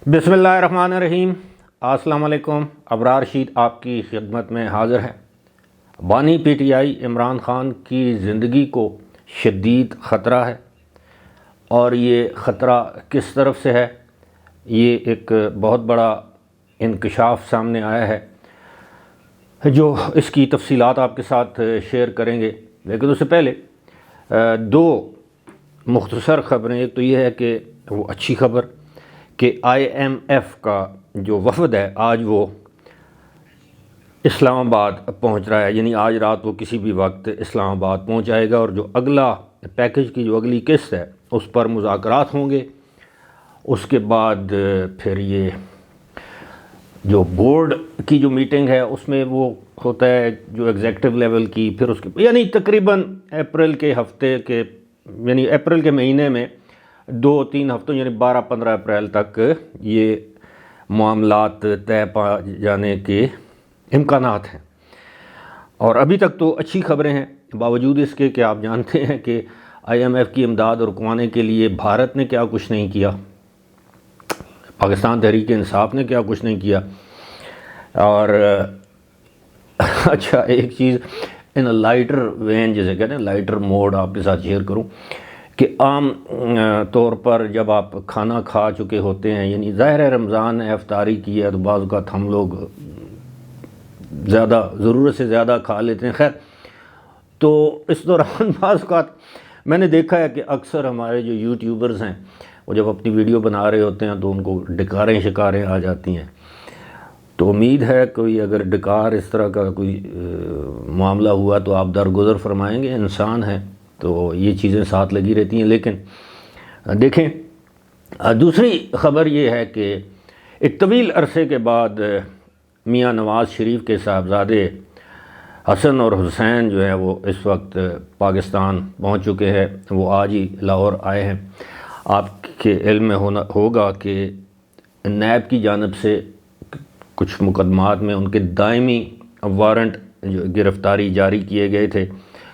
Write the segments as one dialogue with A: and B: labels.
A: بسم اللہ الرحمن الرحیم۔ السلام علیکم۔ ابرار رشید آپ کی خدمت میں حاضر ہے۔ بانی P T I Imran Khan کی زندگی کو شدید خطرہ ہے، اور یہ خطرہ کس طرف سے ہے، یہ ایک بہت بڑا انکشاف سامنے آیا ہے جو اس کی تفصیلات آپ کے ساتھ شیئر کریں گے۔ لیکن اس سے پہلے دو مختصر خبریں۔ ایک تو یہ ہے کہ وہ اچھی خبر کہ آئی ایم ایف کا جو وفد ہے آج وہ اسلام آباد پہنچ رہا ہے، یعنی آج رات وہ کسی بھی وقت اسلام آباد پہنچ جائے گا، اور جو اگلا پیکج کی جو اگلی قسط ہے اس پر مذاکرات ہوں گے۔ اس کے بعد پھر یہ جو بورڈ کی جو میٹنگ ہے اس میں وہ ہوتا ہے جو ایگزیکٹو لیول کی، پھر اس کے یعنی تقریباً اپریل کے ہفتے کے یعنی اپریل کے مہینے میں 2-3 ہفتوں یعنی 12-15 اپریل تک یہ معاملات طے پا جانے کے امکانات ہیں۔ اور ابھی تک تو اچھی خبریں ہیں، باوجود اس کے کہ آپ جانتے ہیں کہ آئی ایم ایف کی امداد رکوانے کے لیے بھارت نے کیا کچھ نہیں کیا، پاکستان تحریک انصاف نے کیا کچھ نہیں کیا۔ اور اچھا ایک چیز ان لائٹر وین جسے کہتے ہیں، لائٹر موڈ آپ کے ساتھ شیئر کروں کہ عام طور پر جب آپ کھانا کھا چکے ہوتے ہیں، یعنی ظاہر ہے رمضان ہے، افطاری کی ہے، تو بعض اوقات ہم لوگ زیادہ ضرورت سے زیادہ کھا لیتے ہیں۔ خیر، تو اس دوران بعض اوقات میں نے دیکھا ہے کہ اکثر ہمارے جو یوٹیوبرز ہیں وہ جب اپنی ویڈیو بنا رہے ہوتے ہیں تو ان کو ڈکاریں شکاریں آ جاتی ہیں۔ تو امید ہے کوئی اگر ڈکار اس طرح کا کوئی معاملہ ہوا تو آپ درگزر فرمائیں گے، انسان ہیں تو یہ چیزیں ساتھ لگی رہتی ہیں۔ لیکن دیکھیں، دوسری خبر یہ ہے کہ ایک طویل عرصے کے بعد میاں نواز شریف کے صاحبزادے حسن اور حسین جو ہیں وہ اس وقت پاکستان پہنچ چکے ہیں۔ وہ آج ہی لاہور آئے ہیں۔ آپ کے علم میں ہوگا کہ نیب کی جانب سے کچھ مقدمات میں ان کے دائمی وارنٹ جو گرفتاری جاری کیے گئے تھے،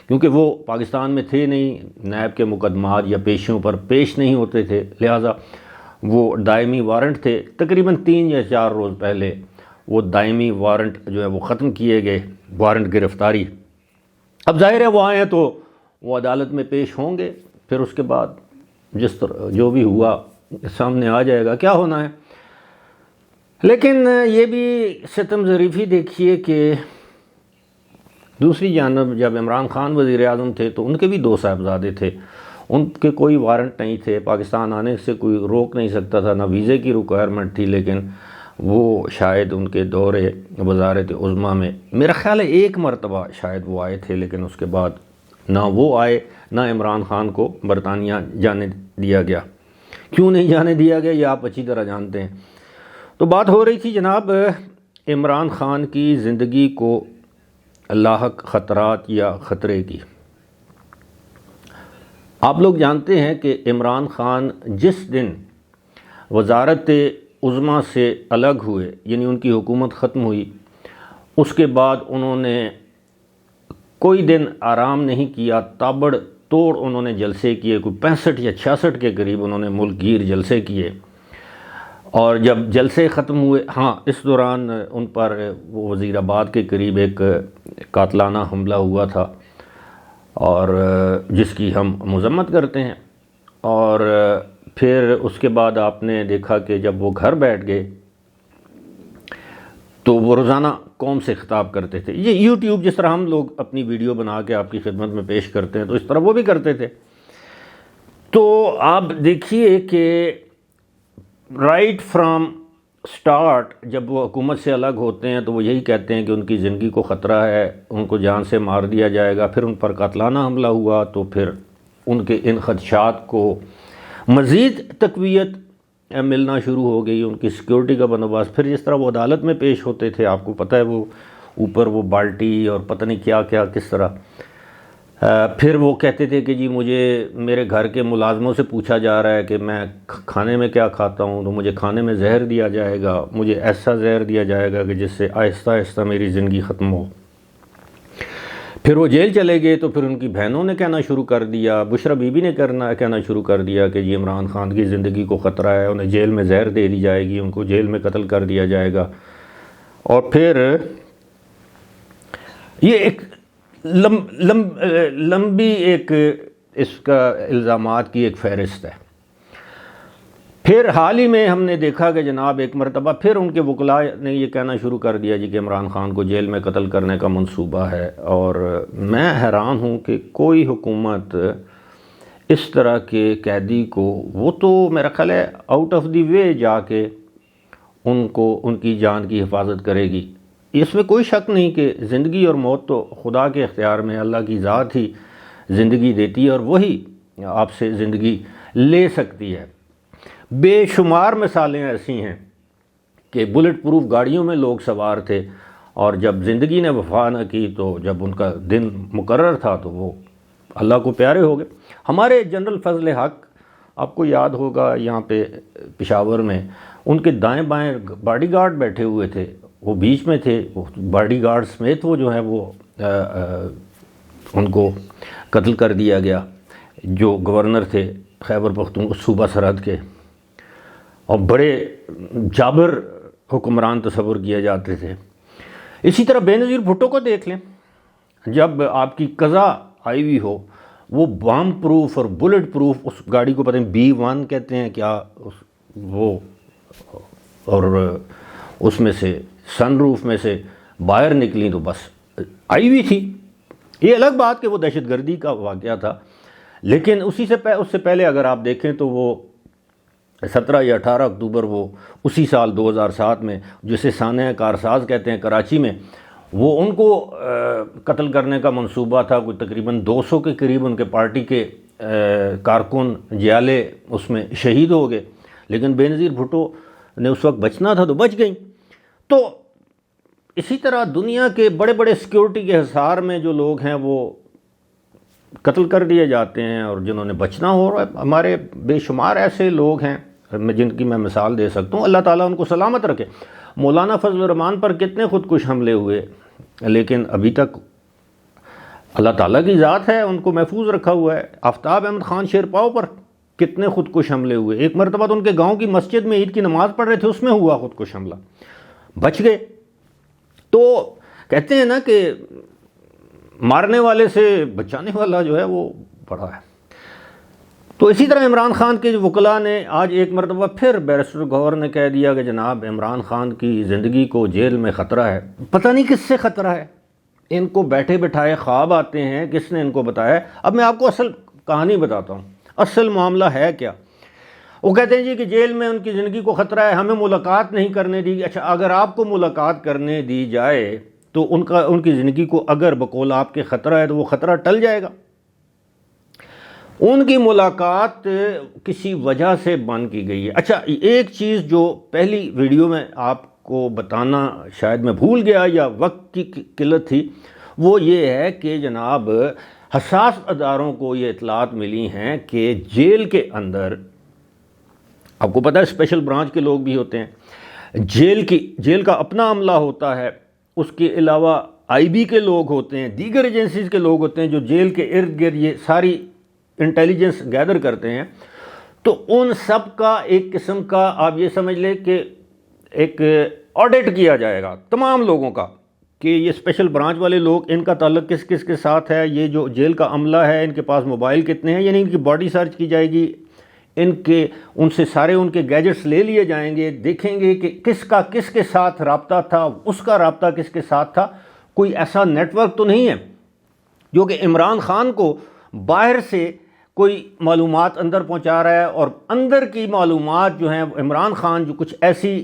A: کیونکہ وہ پاکستان میں تھے نہیں، نیب کے مقدمات یا پیشیوں پر پیش نہیں ہوتے تھے، لہٰذا وہ دائمی وارنٹ تھے۔ تقریباً 3 یا 4 روز پہلے وہ دائمی وارنٹ جو ہے وہ ختم کیے گئے، وارنٹ گرفتاری۔ اب ظاہر ہے وہ آئے ہیں تو وہ عدالت میں پیش ہوں گے، پھر اس کے بعد جس طرح جو بھی ہوا سامنے آ جائے گا، کیا ہونا ہے۔ لیکن یہ بھی ستم ظریفی دیکھیے کہ دوسری جانب جب عمران خان وزیر اعظم تھے تو ان کے بھی 2 صاحبزادے تھے، ان کے کوئی وارنٹ نہیں تھے، پاکستان آنے سے کوئی روک نہیں سکتا تھا، نہ ویزے کی ریکوائرمنٹ تھی، لیکن وہ شاید ان کے دور وزارت عظمیٰ میں میرا خیال ہے 1 مرتبہ شاید وہ آئے تھے، لیکن اس کے بعد نہ وہ آئے نہ عمران خان کو برطانیہ جانے دیا گیا۔ کیوں نہیں جانے دیا گیا یہ آپ اچھی طرح جانتے ہیں۔ تو بات ہو رہی تھی جناب عمران خان کی زندگی کو لاحق خطرات یا خطرے کی۔ آپ لوگ جانتے ہیں کہ عمران خان جس دن وزارت عظمیٰ سے الگ ہوئے، یعنی ان کی حکومت ختم ہوئی، اس کے بعد انہوں نے کوئی دن آرام نہیں کیا، تابڑ توڑ انہوں نے جلسے کیے، کوئی 65 یا 66 کے قریب انہوں نے ملک گیر جلسے کیے۔ اور جب جلسے ختم ہوئے، ہاں اس دوران ان پر وہ وزیر آباد کے قریب ایک قاتلانہ حملہ ہوا تھا، اور جس کی ہم مذمت کرتے ہیں۔ اور پھر اس کے بعد آپ نے دیکھا کہ جب وہ گھر بیٹھ گئے تو وہ روزانہ قوم سے خطاب کرتے تھے۔ یہ یوٹیوب جس طرح ہم لوگ اپنی ویڈیو بنا کے آپ کی خدمت میں پیش کرتے ہیں تو اس طرح وہ بھی کرتے تھے۔ تو آپ دیکھیے کہ رائٹ فرام سٹارٹ جب وہ حکومت سے الگ ہوتے ہیں تو وہ یہی کہتے ہیں کہ ان کی زندگی کو خطرہ ہے، ان کو جان سے مار دیا جائے گا۔ پھر ان پر قاتلانہ حملہ ہوا تو پھر ان کے ان خدشات کو مزید تقویت ملنا شروع ہو گئی، ان کی سیکیورٹی کا بندوبست۔ پھر جس طرح وہ عدالت میں پیش ہوتے تھے، آپ کو پتہ ہے وہ اوپر وہ بالٹی اور پتہ نہیں کیا کیا کس طرح۔ پھر وہ کہتے تھے کہ جی مجھے میرے گھر کے ملازموں سے پوچھا جا رہا ہے کہ میں کھانے میں کیا کھاتا ہوں، تو مجھے کھانے میں زہر دیا جائے گا، مجھے ایسا زہر دیا جائے گا کہ جس سے آہستہ آہستہ میری زندگی ختم ہو۔ پھر وہ جیل چلے گئے تو پھر ان کی بہنوں نے کہنا شروع کر دیا، بشرا بی بی نے کہنا شروع کر دیا کہ یہ عمران خان کی زندگی کو خطرہ ہے، انہیں جیل میں زہر دے دی جائے گی، ان کو جیل میں قتل کر دیا جائے گا۔ اور پھر یہ ایک لمبی ایک اس کا الزامات کی ایک فہرست ہے۔ پھر حال ہی میں ہم نے دیکھا کہ جناب ایک مرتبہ پھر ان کے وکلاء نے یہ کہنا شروع کر دیا جی کہ عمران خان کو جیل میں قتل کرنے کا منصوبہ ہے، اور میں حیران ہوں کہ کوئی حکومت اس طرح کے قیدی کو، وہ تو میرا خیال ہے آؤٹ آف دی وے جا کے ان کی جان کی حفاظت کرے گی۔ اس میں کوئی شک نہیں کہ زندگی اور موت تو خدا کے اختیار میں، اللہ کی ذات ہی زندگی دیتی ہے اور وہی آپ سے زندگی لے سکتی ہے۔ بے شمار مثالیں ایسی ہیں کہ بلٹ پروف گاڑیوں میں لوگ سوار تھے، اور جب زندگی نے وفا نہ کی تو جب ان کا دن مقرر تھا تو وہ اللہ کو پیارے ہو گئے۔ ہمارے جنرل فضل حق، آپ کو یاد ہوگا یہاں پہ پشاور میں ان کے دائیں بائیں باڈی گارڈ بیٹھے ہوئے تھے، وہ بیچ میں تھے، باڈی گارڈ سمیت وہ جو ہے وہ ان کو قتل کر دیا گیا، جو گورنر تھے خیبر پختونخوا صوبہ سرحد کے، اور بڑے جابر حکمران تصور کیے جاتے تھے۔ اسی طرح بے نظیر بھٹو کو دیکھ لیں، جب آپ کی قضا آئی ہوئی ہو، وہ بام پروف اور بلٹ پروف، اس گاڑی کو پتہ نہیں B1 کہتے ہیں کیا، وہ اور اس میں سے سن روف میں سے باہر نکلی تو بس آئی ہوئی تھی۔ یہ الگ بات کہ وہ دہشت گردی کا واقعہ تھا، لیکن اس سے پہلے اگر آپ دیکھیں تو وہ 17 یا 18 اکتوبر وہ اسی سال 2007 میں، جسے سانحہ کارساز کہتے ہیں کراچی میں، وہ ان کو قتل کرنے کا منصوبہ تھا۔ کوئی تقریباً 200 کے قریب ان کے پارٹی کے کارکن جیالے اس میں شہید ہو گئے، لیکن بے نظیر بھٹو نے اس وقت بچنا تھا تو بچ گئیں۔ تو اسی طرح دنیا کے بڑے بڑے سیکیورٹی کے حصار میں جو لوگ ہیں وہ قتل کر دیے جاتے ہیں، اور جنہوں نے بچنا ہو رہا ہے، ہمارے بے شمار ایسے لوگ ہیں جن کی میں مثال دے سکتا ہوں، اللہ تعالیٰ ان کو سلامت رکھے۔ مولانا فضل الرحمان پر کتنے خودکش حملے ہوئے، لیکن ابھی تک اللہ تعالیٰ کی ذات ہے، ان کو محفوظ رکھا ہوا ہے۔ آفتاب احمد خان شیرپاؤ پر کتنے خودکش حملے ہوئے، ایک مرتبہ تو ان کے گاؤں کی مسجد میں عید کی نماز پڑھ رہے تھے، اس میں ہوا خودکش حملہ، بچ گئے۔ تو کہتے ہیں نا کہ مارنے والے سے بچانے والا جو ہے وہ بڑا ہے۔ تو اسی طرح عمران خان کے وکلاء نے آج ایک مرتبہ پھر بیرسٹر گوہر نے کہہ دیا کہ جناب عمران خان کی زندگی کو جیل میں خطرہ ہے۔ پتہ نہیں کس سے خطرہ ہے، ان کو بیٹھے بٹھائے خواب آتے ہیں، کس نے ان کو بتایا ہے؟ اب میں آپ کو اصل کہانی بتاتا ہوں، اصل معاملہ ہے کیا۔ وہ کہتے ہیں جی کہ جیل میں ان کی زندگی کو خطرہ ہے، ہمیں ملاقات نہیں کرنے دی۔ اچھا، اگر آپ کو ملاقات کرنے دی جائے تو ان کی زندگی کو اگر بقول آپ کے خطرہ ہے تو وہ خطرہ ٹل جائے گا۔ ان کی ملاقات کسی وجہ سے بند کی گئی ہے۔ اچھا، ایک چیز جو پہلی ویڈیو میں آپ کو بتانا شاید میں بھول گیا یا وقت کی قلت تھی، وہ یہ ہے کہ جناب حساس اداروں کو یہ اطلاعات ملی ہیں کہ جیل کے اندر، آپ کو پتہ ہے اسپیشل برانچ کے لوگ بھی ہوتے ہیں، جیل کا اپنا عملہ ہوتا ہے، اس کے علاوہ آئی بی کے لوگ ہوتے ہیں، دیگر ایجنسیز کے لوگ ہوتے ہیں جو جیل کے ارد گرد یہ ساری انٹیلیجنس گیدر کرتے ہیں۔ تو ان سب کا ایک قسم کا آپ یہ سمجھ لیں کہ ایک آڈٹ کیا جائے گا تمام لوگوں کا، کہ یہ اسپیشل برانچ والے لوگ، ان کا تعلق کس کس کے ساتھ ہے، یہ جو جیل کا عملہ ہے ان کے پاس موبائل کتنے ہیں، یعنی ان کی باڈی سرچ کی جائے گی، ان سے سارے ان کے گیجٹس لے لیے جائیں گے، دیکھیں گے کہ کس کا کس کے ساتھ رابطہ تھا، اس کا رابطہ کس کے ساتھ تھا۔ کوئی ایسا نیٹ ورک تو نہیں ہے جو کہ عمران خان کو باہر سے کوئی معلومات اندر پہنچا رہا ہے، اور اندر کی معلومات جو ہیں عمران خان جو کچھ ایسی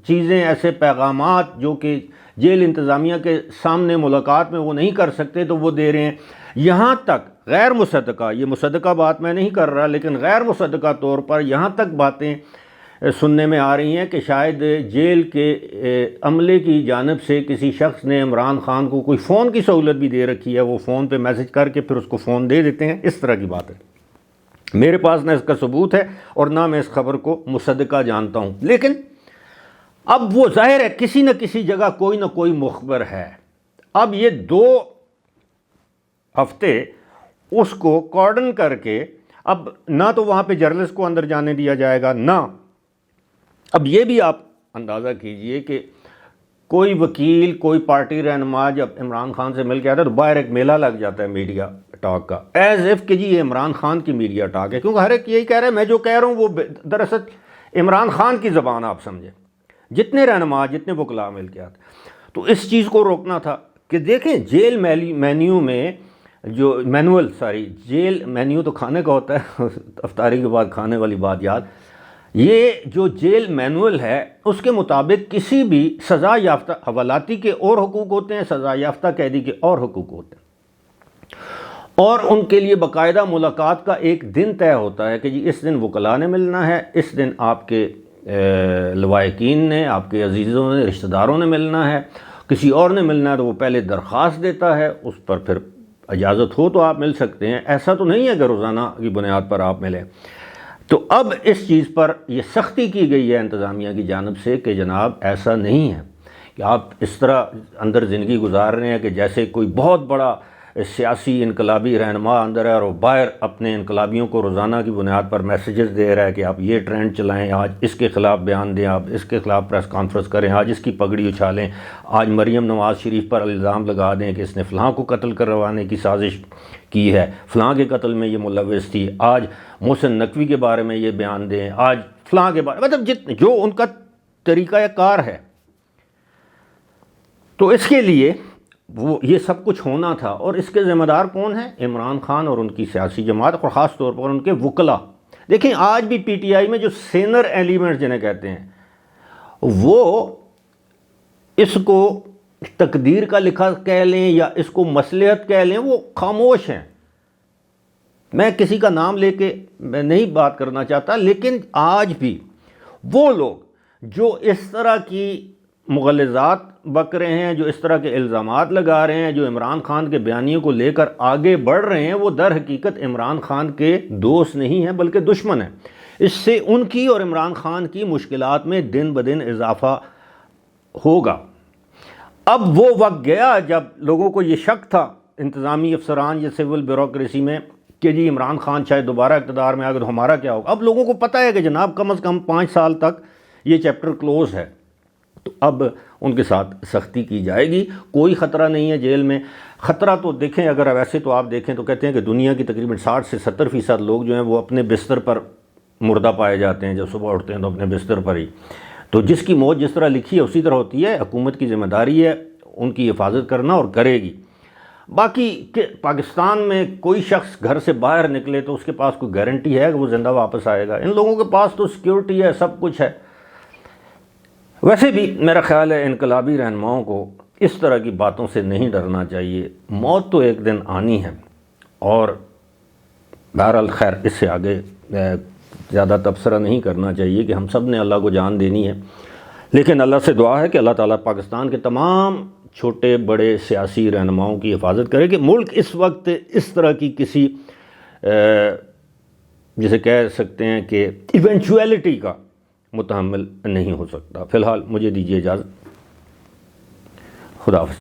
A: چیزیں، ایسے پیغامات جو کہ جیل انتظامیہ کے سامنے ملاقات میں وہ نہیں کر سکتے تو وہ دے رہے ہیں۔ یہاں تک غیر مصدقہ، یہ مصدقہ بات میں نہیں کر رہا، لیکن غیر مصدقہ طور پر یہاں تک باتیں سننے میں آ رہی ہیں کہ شاید جیل کے عملے کی جانب سے کسی شخص نے عمران خان کو کوئی فون کی سہولت بھی دے رکھی ہے، وہ فون پہ میسج کر کے پھر اس کو فون دے دیتے ہیں، اس طرح کی بات ہے۔ میرے پاس نہ اس کا ثبوت ہے اور نہ میں اس خبر کو مصدقہ جانتا ہوں، لیکن اب وہ ظاہر ہے کسی نہ کسی جگہ کوئی نہ کوئی مخبر ہے۔ اب یہ دو ہفتے اس کو کارڈن کر کے اب نہ تو وہاں پہ جرنلسٹ کو اندر جانے دیا جائے گا، نہ اب یہ بھی آپ اندازہ کیجئے کہ کوئی وکیل کوئی پارٹی رہنما جب عمران خان سے مل کے آتا ہے تو باہر ایک میلہ لگ جاتا ہے میڈیا ٹاک کا، ایز ایف کہ جی یہ عمران خان کی میڈیا ٹاک ہے، کیونکہ ہر ایک یہی کہہ رہا ہے میں جو کہہ رہا ہوں وہ دراصل عمران خان کی زبان آپ سمجھیں، جتنے رہنما جتنے وکلاء مل کے آتے۔ تو اس چیز کو روکنا تھا کہ دیکھیں جیل مینیو میں جو جیل مینیو تو کھانے کا ہوتا ہے افطاری کے بعد کھانے والی بات یاد، یہ جو جیل مینول ہے اس کے مطابق کسی بھی سزا یافتہ، حوالاتی کے اور حقوق ہوتے ہیں، سزا یافتہ قیدی کے اور حقوق ہوتے ہیں، اور ان کے لیے باقاعدہ ملاقات کا ایک دن طے ہوتا ہے کہ جی اس دن وکلاء نے ملنا ہے، اس دن آپ کے لوائقین نے، آپ کے عزیزوں نے، رشتہ داروں نے ملنا ہے، کسی اور نے ملنا ہے تو وہ پہلے درخواست دیتا ہے، اس پر پھر اجازت ہو تو آپ مل سکتے ہیں، ایسا تو نہیں ہے کہ روزانہ کی بنیاد پر آپ ملیں۔ تو اب اس چیز پر یہ سختی کی گئی ہے انتظامیہ کی جانب سے کہ جناب ایسا نہیں ہے کہ آپ اس طرح اندر زندگی گزار رہے ہیں کہ جیسے کوئی بہت بڑا سیاسی انقلابی رہنما اندر ہے اور وہ باہر اپنے انقلابیوں کو روزانہ کی بنیاد پر میسیجز دے رہا ہے کہ آپ یہ ٹرینڈ چلائیں، آج اس کے خلاف بیان دیں، آپ اس کے خلاف پریس کانفرنس کریں، آج اس کی پگڑی اچھالیں، آج مریم نواز شریف پر الزام لگا دیں کہ اس نے فلاں کو قتل کروانے کی سازش کی ہے، فلاں کے قتل میں یہ ملوث تھی، آج محسن نقوی کے بارے میں یہ بیان دیں، آج فلاں کے بارے مطلب جو ان کا طریقہ کار ہے۔ تو اس کے لیے وہ یہ سب کچھ ہونا تھا، اور اس کے ذمہ دار کون ہیں؟ عمران خان اور ان کی سیاسی جماعت، اور خاص طور پر ان کے وکلاء۔ دیکھیں آج بھی پی ٹی آئی میں جو سینر ایلیمنٹ جنہیں کہتے ہیں وہ اس کو تقدیر کا لکھا کہہ لیں یا اس کو مصلحت کہہ لیں، وہ خاموش ہیں۔ میں کسی کا نام لے کے میں نہیں بات کرنا چاہتا، لیکن آج بھی وہ لوگ جو اس طرح کی مغلظات بک رہے ہیں، جو اس طرح کے الزامات لگا رہے ہیں، جو عمران خان کے بیانیوں کو لے کر آگے بڑھ رہے ہیں، وہ در حقیقت عمران خان کے دوست نہیں ہیں بلکہ دشمن ہیں۔ اس سے ان کی اور عمران خان کی مشکلات میں دن بدن اضافہ ہوگا۔ اب وہ وقت گیا جب لوگوں کو یہ شک تھا، انتظامی افسران یا سول بیوروکریسی میں، کہ جی عمران خان شاید دوبارہ اقتدار میں آ گئے تو ہمارا کیا ہوگا۔ اب لوگوں کو پتہ ہے کہ جناب کم از کم 5 سال تک یہ چیپٹر کلوز ہے، تو اب ان کے ساتھ سختی کی جائے گی۔ کوئی خطرہ نہیں ہے جیل میں۔ خطرہ تو دیکھیں، اگر ویسے تو آپ دیکھیں تو کہتے ہیں کہ دنیا کی تقریباً 60 سے 70% لوگ جو ہیں وہ اپنے بستر پر مردہ پائے جاتے ہیں، جب صبح اٹھتے ہیں تو اپنے بستر پر ہی۔ تو جس کی موت جس طرح لکھی ہے اسی طرح ہوتی ہے۔ حکومت کی ذمہ داری ہے ان کی حفاظت کرنا، اور کرے گی۔ باقی کہ پاکستان میں کوئی شخص گھر سے باہر نکلے تو اس کے پاس کوئی گارنٹی ہے کہ وہ زندہ واپس آئے گا؟ ان لوگوں کے پاس تو سیکیورٹی ہے، سب کچھ ہے۔ ویسے بھی میرا خیال ہے انقلابی رہنماؤں کو اس طرح کی باتوں سے نہیں ڈرنا چاہیے۔ موت تو ایک دن آنی ہے، اور بہرحال خیر اس سے آگے زیادہ تبصرہ نہیں کرنا چاہیے کہ ہم سب نے اللہ کو جان دینی ہے، لیکن اللہ سے دعا ہے کہ اللہ تعالیٰ پاکستان کے تمام چھوٹے بڑے سیاسی رہنماؤں کی حفاظت کرے کہ ملک اس وقت اس طرح کی کسی جسے کہہ سکتے ہیں کہ ایونچویلٹی کا متحمل نہیں ہو سکتا۔ فی الحال مجھے دیجیے اجازت، خدا حافظ۔